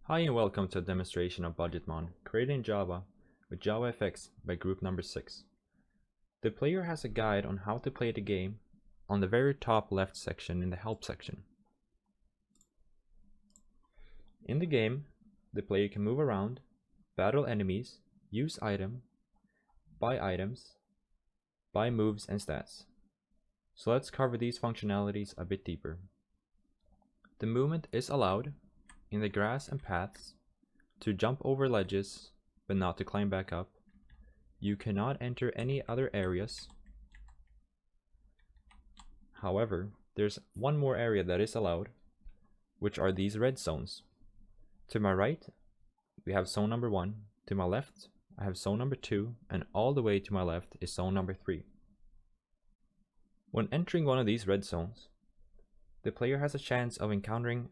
Hi and welcome to a demonstration of BudgetMon created in Java with JavaFX by group number 6. The player has a guide on how to play the game on the very top left section in the help section. In the game, the player can move around, battle enemies, use items, buy moves and stats. So let's cover these functionalities a bit deeper. The movement is allowed in the grass and paths to jump over ledges but not to climb back up. You cannot enter any other areas. However, there's one more area that is allowed, which are these red zones. To my right, we have zone number 1. To my left, I have zone number 2, and all the way to my left is zone number 3. When entering one of these red zones, the player has a chance of encountering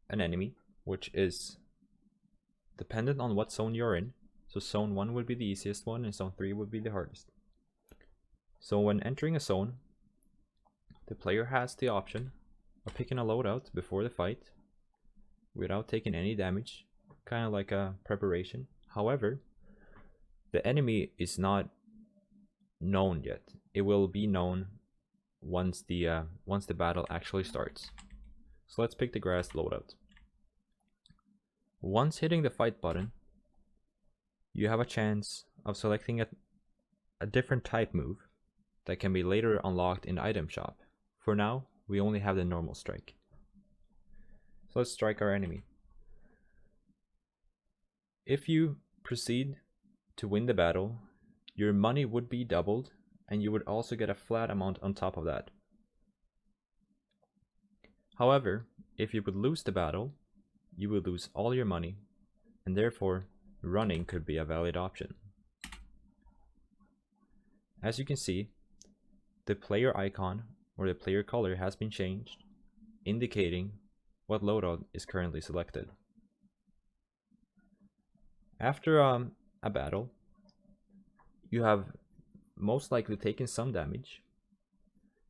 an enemy, which is dependent on what zone you're in. So zone 1 would be the easiest one and zone 3 would be the hardest. So when entering a zone, the player has the option of picking a loadout before the fight without taking any damage, kind of like a preparation. However, the enemy is not known yet. It will be known once the battle actually starts. So let's pick the grass loadout. Once hitting the fight button, you have a chance of selecting a different type move that can be later unlocked in the item shop. For now, we only have the normal strike. So let's strike our enemy. If you proceed to win the battle, your money would be doubled and you would also get a flat amount on top of that. However, if you would lose the battle, you will lose all your money, and therefore running could be a valid option. As you can see, the player icon or the player color has been changed, indicating what loadout is currently selected. After a battle, you have most likely taken some damage,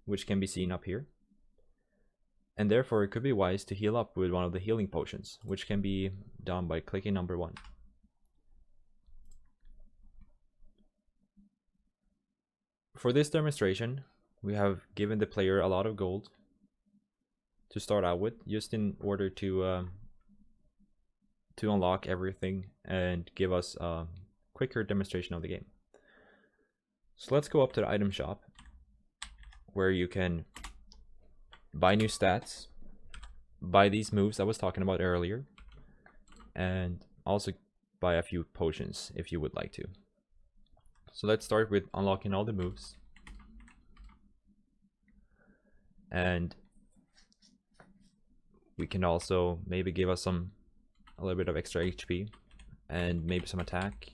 which can be seen up here. And therefore it could be wise to heal up with one of the healing potions, which can be done by clicking number 1. For this demonstration, we have given the player a lot of gold to start out with, just in order to unlock everything and give us a quicker demonstration of the game. So let's go up to the item shop, where you can buy new stats, buy these moves I was talking about earlier, and also buy a few potions if you would like to. So let's start with unlocking all the moves. And we can also maybe give us a little bit of extra HP and maybe some attack,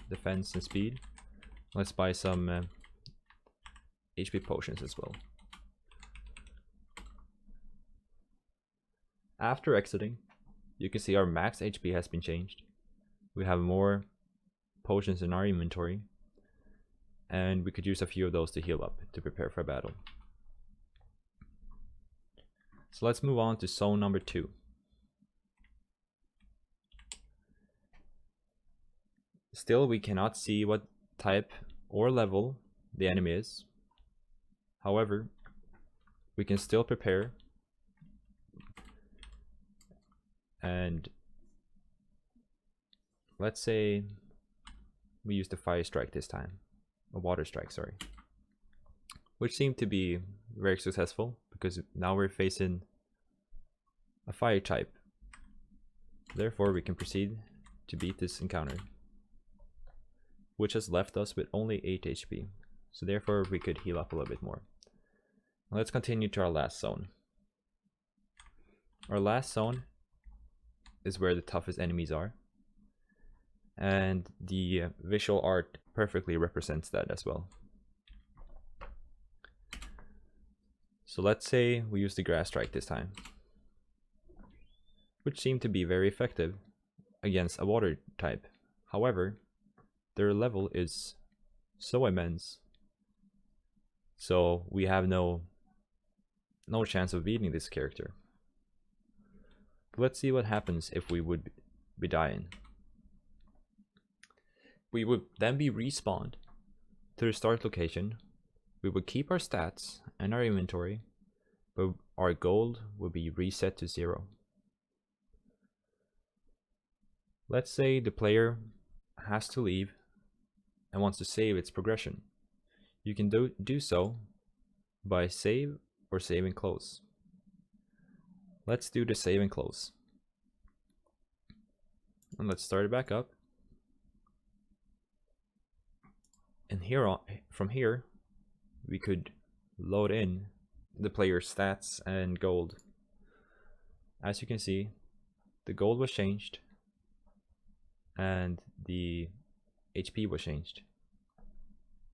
defense, and speed. Let's buy some HP potions as well. After exiting, you can see our max HP has been changed. We have more potions in our inventory, and we could use a few of those to heal up to prepare for battle. So let's move on to zone number 2. Still, we cannot see what type or level the enemy is. However, we can still prepare, and let's say we use the fire strike this time, a water strike, sorry, which seemed to be very successful because now we're facing a fire type. Therefore, we can proceed to beat this encounter, which has left us with only 8 HP. So therefore, we could heal up a little bit more. Now let's continue to our last zone. Our last zone is where the toughest enemies are, and the visual art perfectly represents that as well. So let's say we use the grass strike this time, which seemed to be very effective against a water type. However, their level is so immense, so we have no chance of beating this character. But let's see what happens if we would be dying. We would then be respawned to the start location. We would keep our stats and our inventory, but our gold would be reset to 0. Let's say the player has to leave and wants to save its progression. You can do so by save or save and close. Let's do the save and close. And let's start it back up. And from here, we could load in the player's stats and gold. As you can see, the gold was changed and the HP was changed.